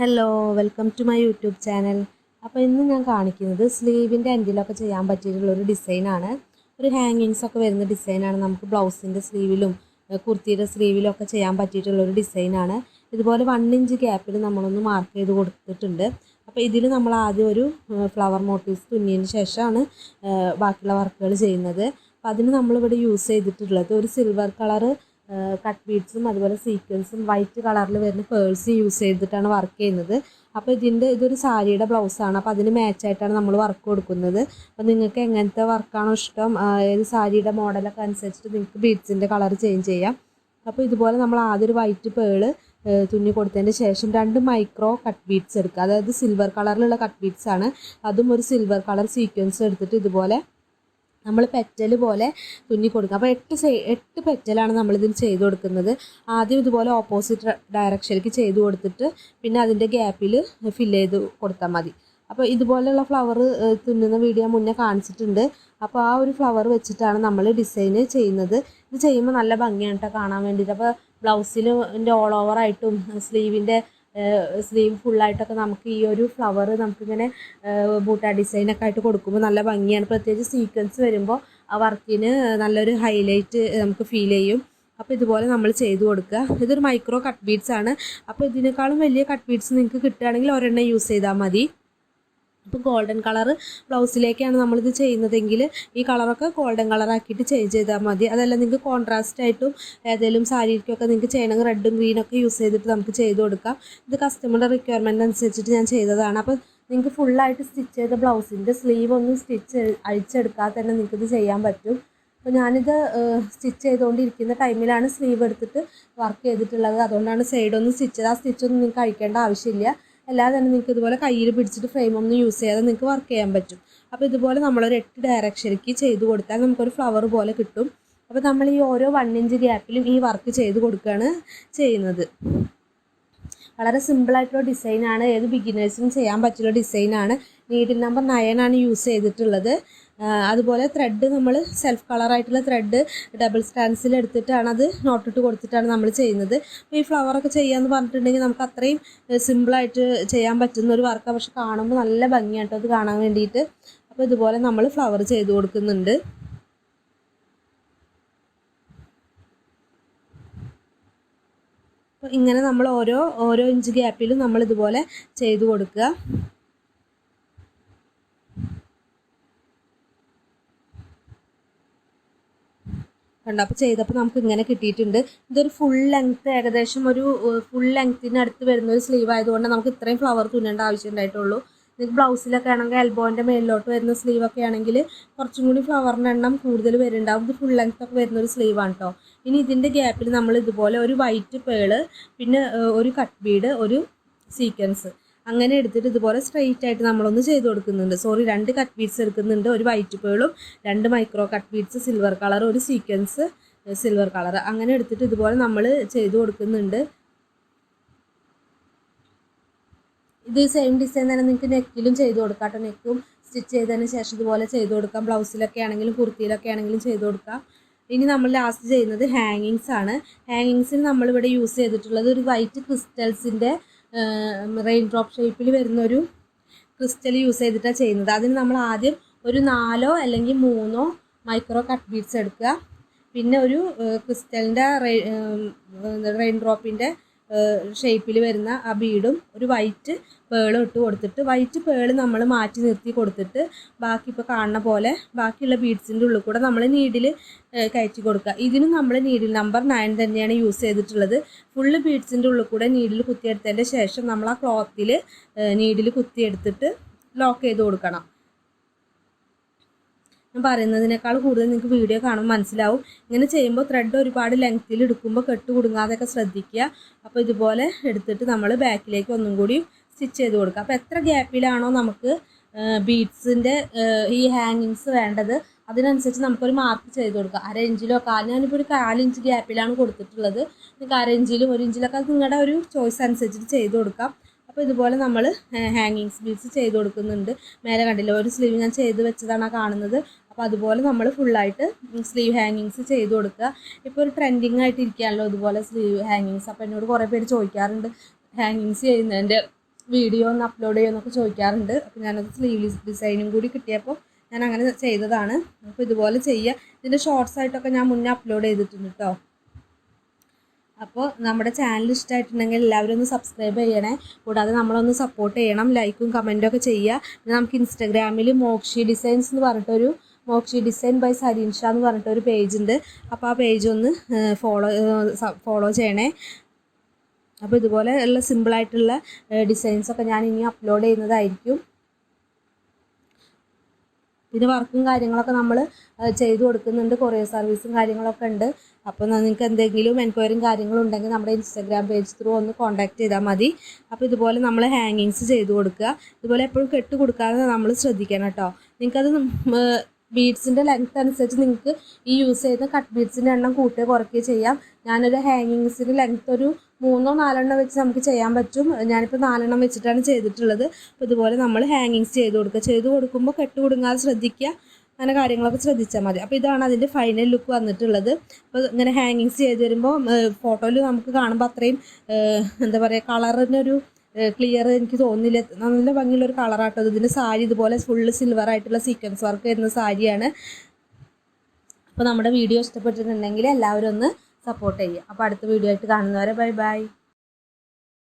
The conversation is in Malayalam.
Hello, welcome to my YouTube channel. അപ്പോൾ ഇന്ന് ഞാൻ കാണിക്കുന്നത് സ്ലീവിൻ്റെ എൻഡിലൊക്കെ ചെയ്യാൻ പറ്റിയിട്ടുള്ളൊരു ഡിസൈനാണ്. ഒരു ഹാങ്ങിങ്സ് ഒക്കെ വരുന്ന ഡിസൈനാണ്. നമുക്ക് ബ്ലൗസിൻ്റെ സ്ലീവിലും കുർത്തിയുടെ സ്ലീവിലും ഒക്കെ ചെയ്യാൻ പറ്റിയിട്ടുള്ളൊരു ഡിസൈനാണ്. ഇതുപോലെ 1 ഇഞ്ച് ഗ്യാപ്പിൽ നമ്മളൊന്ന് മാർക്ക് ചെയ്ത് കൊടുത്തിട്ടുണ്ട്. അപ്പോൾ ഇതിൽ നമ്മൾ ആദ്യം ഒരു ഫ്ലവർ മോട്ടീവ്സ് തുന്നിയതിന് ശേഷമാണ് ബാക്കിയുള്ള വർക്കുകൾ ചെയ്യുന്നത്. അപ്പോൾ അതിന് നമ്മളിവിടെ യൂസ് ചെയ്തിട്ടുള്ളത് ഒരു സിൽവർ കളറ് കട്ട് ബീഡ്സും അതുപോലെ സീക്വൻസും വൈറ്റ് കളറിൽ വരുന്ന പേഴ്സ് യൂസ് ചെയ്തിട്ടാണ് വർക്ക് ചെയ്യുന്നത്. അപ്പോൾ ഇതൊരു സാരിയുടെ ബ്ലൗസാണ്. അപ്പോൾ അതിന് മാച്ചായിട്ടാണ് നമ്മൾ വർക്ക് കൊടുക്കുന്നത്. അപ്പോൾ നിങ്ങൾക്ക് എങ്ങനത്തെ വർക്കാണോ ഇഷ്ടം, ഏത് സാരിയുടെ മോഡലൊക്കെ അനുസരിച്ചിട്ട് നിങ്ങൾക്ക് ബീഡ്സിൻ്റെ കളർ ചേഞ്ച് ചെയ്യാം. അപ്പോൾ ഇതുപോലെ നമ്മൾ ആദ്യം ഒരു വൈറ്റ് പേള് തുന്നി കൊടുത്തതിന് ശേഷം 2 മൈക്രോ കട്ട് ബീഡ്സ് എടുക്കുക. അതായത് സിൽവർ കളറിലുള്ള കട്ട് ബീഡ്സ് ആണ്. അതും ഒരു സിൽവർ കളർ സീക്വൻസ് എടുത്തിട്ട് ഇതുപോലെ നമ്മൾ പെറ്റൽ പോലെ തുന്നി കൊടുക്കുക. അപ്പോൾ 8 പെറ്റലാണ് നമ്മളിതിൽ ചെയ്ത് കൊടുക്കുന്നത്. ആദ്യം ഇതുപോലെ ഓപ്പോസിറ്റ് ഡയറക്ഷനിലേക്ക് ചെയ്ത് കൊടുത്തിട്ട് പിന്നെ അതിൻ്റെ ഗ്യാപ്പിൽ ഫില്ല് ചെയ്ത് കൊടുത്താൽ മതി. അപ്പോൾ ഇതുപോലെയുള്ള ഫ്ലവർ തുന്നുന്ന വീഡിയോ മുന്നേ കാണിച്ചിട്ടുണ്ട്. അപ്പോൾ ആ ഒരു ഫ്ലവർ വെച്ചിട്ടാണ് നമ്മൾ ഡിസൈന് ചെയ്യുന്നത്. ഇത് ചെയ്യുമ്പോൾ നല്ല ഭംഗിയാണ് കേട്ടോ കാണാൻ വേണ്ടിയിട്ട്. അപ്പോൾ ബ്ലൗസിൻ്റെ ഓൾ ഓവറായിട്ടും സ്ലീവ് ഫുള്ളായിട്ടൊക്കെ നമുക്ക് ഈ ഒരു ഫ്ലവർ നമുക്കിങ്ങനെ ബൂട്ട ഡിസൈനൊക്കെ ആയിട്ട് കൊടുക്കുമ്പോൾ നല്ല ഭംഗിയാണ്. പ്രത്യേകിച്ച് സീക്വൻസ് വരുമ്പോൾ ആ വർക്കിന് നല്ലൊരു ഹൈലൈറ്റ് നമുക്ക് ഫീൽ ചെയ്യും. അപ്പോൾ ഇതുപോലെ നമ്മൾ ചെയ്ത് കൊടുക്കുക. ഇതൊരു മൈക്രോ കട്ട് ബീഡ്സ് ആണ്. അപ്പോൾ ഇതിനേക്കാളും വലിയ കട്ട് ബീഡ്സ് നിങ്ങൾക്ക് കിട്ടുകയാണെങ്കിൽ ഒരെണ്ണം യൂസ് ചെയ്താൽ മതി. ഇപ്പോൾ ഗോൾഡൻ കളർ ബ്ലൗസിലേക്കാണ് നമ്മളിത് ചെയ്യുന്നതെങ്കിൽ ഈ കളറൊക്കെ ഗോൾഡൻ കളറാക്കിയിട്ട് ചേഞ്ച് ചെയ്താൽ മതി. അതല്ല നിങ്ങൾക്ക് കോൺട്രാസ്റ്റ് ആയിട്ടും ഏതെങ്കിലും സാരിക്കൊക്കെ നിങ്ങൾക്ക് ചെയ്യണമെങ്കിൽ റെഡും ഗ്രീനൊക്കെ യൂസ് ചെയ്തിട്ട് നമുക്ക് ചെയ്ത് കൊടുക്കാം. ഇത് കസ്റ്റമറുടെ റിക്വയർമെൻറ്റ് അനുസരിച്ചിട്ട് ഞാൻ ചെയ്തതാണ്. അപ്പോൾ നിങ്ങൾക്ക് ഫുള്ളായിട്ട് സ്റ്റിച്ച് ചെയ്ത ബ്ലൗസിൻ്റെ സ്ലീവ് ഒന്നും അഴിച്ചെടുക്കാതെ തന്നെ നിങ്ങൾക്കിത് ചെയ്യാൻ പറ്റും. അപ്പോൾ ഞാനിത് സ്റ്റിച്ച് ചെയ്തുകൊണ്ടിരിക്കുന്ന ടൈമിലാണ് സ്ലീവ് എടുത്തിട്ട് വർക്ക് ചെയ്തിട്ടുള്ളത്. അതുകൊണ്ടാണ് സൈഡൊന്നും സ്റ്റിച്ച് ചെയ്ത് ആ സ്റ്റിച്ചൊന്നും നിങ്ങൾക്ക് അഴിക്കേണ്ട ആവശ്യമില്ല. അല്ലാതെ തന്നെ നിങ്ങൾക്ക് ഇതുപോലെ കയ്യിൽ പിടിച്ചിട്ട് ഫ്രെയിമൊന്നും യൂസ് ചെയ്യാതെ നിങ്ങൾക്ക് വർക്ക് ചെയ്യാൻ പറ്റും. അപ്പോൾ ഇതുപോലെ നമ്മളൊരു 8 ഡയറക്ഷനിലേക്ക് ചെയ്ത് കൊടുത്താൽ നമുക്കൊരു ഫ്ലവർ പോലെ കിട്ടും. അപ്പോൾ നമ്മൾ ഈ ഓരോ 1 ഇഞ്ച് ഗ്യാപ്പിലും ഈ വർക്ക് ചെയ്ത് കൊടുക്കുകയാണ് ചെയ്യുന്നത്. വളരെ സിമ്പിളായിട്ടുള്ള ഡിസൈനാണ്. ഏത് ബിഗിനേഴ്സിനും ചെയ്യാൻ പറ്റുള്ള ഡിസൈനാണ്. നീഡിൽ നമ്പർ 9 ആണ് യൂസ് ചെയ്തിട്ടുള്ളത്. അതുപോലെ ത്രെഡ് നമ്മൾ സെൽഫ് കളറായിട്ടുള്ള ത്രെഡ് ഡബിൾ സ്റ്റാൻസിൽ എടുത്തിട്ടാണ് അത് നോട്ടിട്ട് കൊടുത്തിട്ടാണ് നമ്മൾ ചെയ്യുന്നത്. അപ്പോൾ ഈ ഫ്ലവറൊക്കെ ചെയ്യാമെന്ന് പറഞ്ഞിട്ടുണ്ടെങ്കിൽ നമുക്ക് അത്രയും സിമ്പിളായിട്ട് ചെയ്യാൻ പറ്റുന്ന ഒരു വർക്കാണ്. പക്ഷെ കാണുമ്പോൾ നല്ല ഭംഗിയാണ് കേട്ടോ അത് കാണാൻ വേണ്ടിയിട്ട്. അപ്പോൾ ഇതുപോലെ നമ്മൾ ഫ്ലവർ ചെയ്ത് കൊടുക്കുന്നുണ്ട്. അപ്പോൾ ഇങ്ങനെ നമ്മൾ ഓരോ ഇഞ്ച് ഗ്യാപ്പിലും നമ്മൾ ഇതുപോലെ ചെയ്ത് കൊടുക്കുക. കണ്ടോ? അപ്പോൾ ചെയ്തപ്പോൾ നമുക്ക് ഇങ്ങനെ കിട്ടിയിട്ടുണ്ട്. ഇതൊരു ഫുൾ ലെങ്ത്ത്, ഏകദേശം ഒരു ഫുൾ ലെങ്ത്തിനടുത്ത് വരുന്ന ഒരു സ്ലീവ് ആയതുകൊണ്ട് നമുക്ക് ഇത്രയും ഫ്ലവർ തുന്നേണ്ട ആവശ്യം ഉണ്ടായിട്ടുള്ളൂ. നിങ്ങൾക്ക് ബ്ലൗസിലൊക്കെ ആണെങ്കിൽ എൽബോൻ്റെ മേലിലോട്ട് വരുന്ന സ്ലീവൊക്കെ ആണെങ്കിൽ കുറച്ചും കൂടി ഫ്ലവറിൻ്റെ എണ്ണം കൂടുതൽ വരുന്നുണ്ടാവും. ഇത് ഫുൾ ലെങ്ത്ത് ഒക്കെ വരുന്നൊരു സ്ലീവാണ് കേട്ടോ. ഇനി ഇതിൻ്റെ ഗ്യാപ്പിൽ നമ്മൾ ഇതുപോലെ ഒരു വൈറ്റ് പേള്, പിന്നെ ഒരു കട്ട് ബീഡ്, ഒരു സീക്വൻസ് അങ്ങനെ എടുത്തിട്ട് ഇതുപോലെ സ്ട്രെയിറ്റ് ആയിട്ട് നമ്മളൊന്ന് ചെയ്ത് കൊടുക്കുന്നുണ്ട്. 2 കട്ട് ബീഡ്സ് എടുക്കുന്നുണ്ട്. ഒരു വൈറ്റ് പേളും 2 micro cut beads silver colour, ഒരു സീക്വൻസ് സിൽവർ കളർ അങ്ങനെ എടുത്തിട്ട് ഇതുപോലെ നമ്മൾ ചെയ്ത് കൊടുക്കുന്നുണ്ട്. ഇത് സെയിം ഡിസൈൻ തന്നെ നിങ്ങൾക്ക് നെക്കിലും ചെയ്ത് കൊടുക്കാം കേട്ടോ. നെക്കും സ്റ്റിച്ച് ചെയ്തതിന് ശേഷം ഇതുപോലെ ചെയ്ത് കൊടുക്കാം. ബ്ലൗസിലൊക്കെ ആണെങ്കിലും കുർത്തിയിലൊക്കെ ആണെങ്കിലും ചെയ്ത് കൊടുക്കാം. ഇനി നമ്മൾ ലാസ്റ്റ് ചെയ്യുന്നത് ഹാങ്ങിങ്സ് ആണ്. ഹാങ്ങിങ്സിന് നമ്മളിവിടെ യൂസ് ചെയ്തിട്ടുള്ളത് ഒരു വൈറ്റ് ക്രിസ്റ്റൽസിൻ്റെ റെയിൻ ഡ്രോപ്പ് ഷേപ്പിൽ വരുന്നൊരു ക്രിസ്റ്റൽ യൂസ് ചെയ്തിട്ടാണ് ചെയ്യുന്നത്. അതിന് നമ്മൾ ആദ്യം ഒരു 4 അല്ലെങ്കിൽ 3 മൈക്രോ കട്ട് ബീഡ്സ് എടുക്കുക. പിന്നെ ഒരു ക്രിസ്റ്റലിൻ്റെ റെയിൻ ഡ്രോപ്പിൻ്റെ ഷേപ്പിൽ വരുന്ന ആ ബീഡും ഒരു വൈറ്റ് പേളും ഇട്ട് കൊടുത്തിട്ട് വൈറ്റ് പേള് നമ്മൾ മാറ്റി നിർത്തി കൊടുത്തിട്ട് ബാക്കി ഇപ്പോൾ കാണുന്ന പോലെ ബാക്കിയുള്ള ബീഡ്സിൻ്റെ ഉള്ളിൽ കൂടെ നമ്മൾ നീഡിൽ കയറ്റി കൊടുക്കുക. ഇതിനും നമ്മൾ നീഡിൽ നമ്പർ 9 തന്നെയാണ് യൂസ് ചെയ്തിട്ടുള്ളത്. ഫുള്ള് ബീഡ്സിൻ്റെ ഉള്ളിൽ കൂടെ നീഡിൽ കുത്തിയെടുത്തതിൻ്റെ ശേഷം നമ്മൾ ആ ക്ലോത്തിൽ നീഡിൽ കുത്തിയെടുത്തിട്ട് ലോക്ക് ചെയ്ത് കൊടുക്കണം. ഞാൻ പറയുന്നതിനേക്കാൾ കൂടുതൽ നിങ്ങൾക്ക് വീഡിയോ കാണുമ്പോൾ മനസ്സിലാവും. ഇങ്ങനെ ചെയ്യുമ്പോൾ ത്രെഡ് ഒരുപാട് ലെങ്ത്തിൽ എടുക്കുമ്പോൾ കെട്ട് കുടുങ്ങാതെയൊക്കെ ശ്രദ്ധിക്കുക. അപ്പോൾ ഇതുപോലെ എടുത്തിട്ട് നമ്മൾ ബാക്കിലേക്ക് ഒന്നും കൂടി സ്റ്റിച്ച് ചെയ്ത് കൊടുക്കുക. അപ്പോൾ എത്ര ഗ്യാപ്പിലാണോ നമുക്ക് ബീഡ്സിൻ്റെ ഈ ഹാങ്ങിങ്സ് വേണ്ടത് അതിനനുസരിച്ച് നമുക്കൊരു മാർക്ക് ചെയ്ത് കൊടുക്കുക. 1/2 ഇഞ്ചിലോ ഞാനിപ്പോൾ ഒരു 1/4 ഇഞ്ച് ഗ്യാപ്പിലാണ് കൊടുത്തിട്ടുള്ളത്. നിങ്ങൾക്ക് 1/2 ഇഞ്ചിലും 1 ഇഞ്ചിലൊക്കെ നിങ്ങളുടെ ഒരു ചോയ്സ് അനുസരിച്ചിട്ട് ചെയ്ത് കൊടുക്കാം. അപ്പോൾ ഇതുപോലെ നമ്മൾ ഹാങ്ങിങ്സ് ബീഡ്സ് ചെയ്ത് കൊടുക്കുന്നുണ്ട്. മേലെ കണ്ടില്ല, ഒരു സ്ലീവ് ഞാൻ ചെയ്ത് വെച്ചതാണ് കാണുന്നത്. അപ്പോൾ അതുപോലെ നമ്മൾ ഫുള്ളായിട്ട് സ്ലീവ് ഹാങ്ങിങ്സ് ചെയ്ത് കൊടുക്കുക. ഇപ്പോൾ ഒരു ട്രെൻഡിങ് ആയിട്ട് ഇരിക്കുകയാണല്ലോ ഇതുപോലെ സ്ലീവ് ഹാങ്ങിങ്സ്. അപ്പോൾ എന്നോട് കുറേ പേര് ചോദിക്കാറുണ്ട് ഹാങ്ങിങ്സ് ചെയ്യുന്നതിൻ്റെ വീഡിയോ ഒന്ന് അപ്ലോഡ് ചെയ്യുമെന്നൊക്കെ ചോദിക്കാറുണ്ട്. അപ്പോൾ ഞാനത് സ്ലീവ്ലെസ് ഡിസൈനും കൂടി കിട്ടിയപ്പോൾ ഞാൻ അങ്ങനെ ചെയ്തതാണ്. അപ്പോൾ ഇതുപോലെ ചെയ്യുക. ഇതിൻ്റെ ഷോർട്സ് ആയിട്ടൊക്കെ ഞാൻ മുന്നേ അപ്ലോഡ് ചെയ്തിട്ടുണ്ട് കേട്ടോ. അപ്പോൾ നമ്മുടെ ചാനൽ ഇഷ്ടമായിട്ടുണ്ടെങ്കിൽ എല്ലാവരും ഒന്ന് സബ്സ്ക്രൈബ് ചെയ്യണേ. കൂടാതെ നമ്മളൊന്ന് സപ്പോർട്ട് ചെയ്യണം, ലൈക്കും കമൻറ്റും ഒക്കെ ചെയ്യുക. പിന്നെ നമുക്ക് ഇൻസ്റ്റാഗ്രാമിൽ മോക്ഷി ഡിസൈൻസ് എന്ന് പറഞ്ഞിട്ടൊരു മോക്ഷി ഡിസൈൻ ബൈ സരീൻ ഷാ എന്ന് പറഞ്ഞിട്ടൊരു പേജുണ്ട്. അപ്പോൾ ആ പേജ് ഒന്ന് ഫോളോ ചെയ്യണേ. അപ്പോൾ ഇതുപോലെ ഉള്ള സിമ്പിളായിട്ടുള്ള ഡിസൈൻസൊക്കെ ഞാൻ ഇനി അപ്ലോഡ് ചെയ്യുന്നതായിരിക്കും. പിന്നെ വർക്കും കാര്യങ്ങളൊക്കെ നമ്മൾ ചെയ്തു കൊടുക്കുന്നുണ്ട്. കൊറിയർ സർവീസും കാര്യങ്ങളൊക്കെ ഉണ്ട്. അപ്പോൾ നിങ്ങൾക്ക് എന്തെങ്കിലും എൻക്വയറിയും കാര്യങ്ങളും ഉണ്ടെങ്കിൽ നമ്മുടെ ഇൻസ്റ്റാഗ്രാം പേജ് ത്രൂ ഒന്ന് കോൺടാക്ട് ചെയ്താൽ മതി. അപ്പോൾ ഇതുപോലെ നമ്മൾ ഹാങ്ങിങ്സ് ചെയ്ത് കൊടുക്കുക. ഇതുപോലെ എപ്പോഴും കെട്ട് കൊടുക്കാതെ നമ്മൾ ശ്രദ്ധിക്കണം കേട്ടോ. നിങ്ങൾക്കത് ബീഡ്സിൻ്റെ ലെങ്ത് അനുസരിച്ച് നിങ്ങൾക്ക് ഈ യൂസ് ചെയ്യുന്ന കട്ട് ബീഡ്സിൻ്റെ എണ്ണം കൂട്ടുകയോ കുറയ്ക്കുകയോ ചെയ്യാം. ഞാനൊരു ഹാങ്ങിങ്സിൻ്റെ ലെങ്ത് ഒരു 3-4 വെച്ച് നമുക്ക് ചെയ്യാൻ പറ്റും. ഞാനിപ്പോൾ 4 വെച്ചിട്ടാണ് ചെയ്തിട്ടുള്ളത്. അപ്പോൾ ഇതുപോലെ നമ്മൾ ഹാങ്ങിങ്സ് ചെയ്ത് കൊടുക്കുക. ചെയ്ത് കൊടുക്കുമ്പോൾ കെട്ട് കൊടുങ്ങാതെ ശ്രദ്ധിക്കുക. അങ്ങനെ കാര്യങ്ങളൊക്കെ ശ്രദ്ധിച്ചാൽ മതി. അപ്പോൾ ഇതാണ് അതിൻ്റെ ഫൈനൽ ലുക്ക് വന്നിട്ടുള്ളത്. അപ്പോൾ ഇങ്ങനെ ഹാങ്ങിങ്സ് ചെയ്ത് വരുമ്പോൾ ഫോട്ടോയിൽ നമുക്ക് കാണുമ്പോൾ അത്രയും എന്താ പറയുക, കളറിനൊരു ക്ലിയർ എനിക്ക് തോന്നുന്നില്ല. നല്ല ഭംഗിയുള്ളൊരു കളറാട്ടോ. ഇതിൻ്റെ സാരി ഇതുപോലെ ഫുള്ള് സിൽവർ ആയിട്ടുള്ള സീക്വൻസ് വർക്ക് വരുന്ന സാരിയാണ്. അപ്പോൾ നമ്മുടെ വീഡിയോ ഇഷ്ടപ്പെട്ടിട്ടുണ്ടെങ്കിൽ എല്ലാവരും ഒന്ന് സപ്പോർട്ട് ചെയ്യുക. അപ്പോൾ അടുത്ത വീഡിയോ ആയിട്ട് കാണുന്നവരെ ബൈ ബൈ.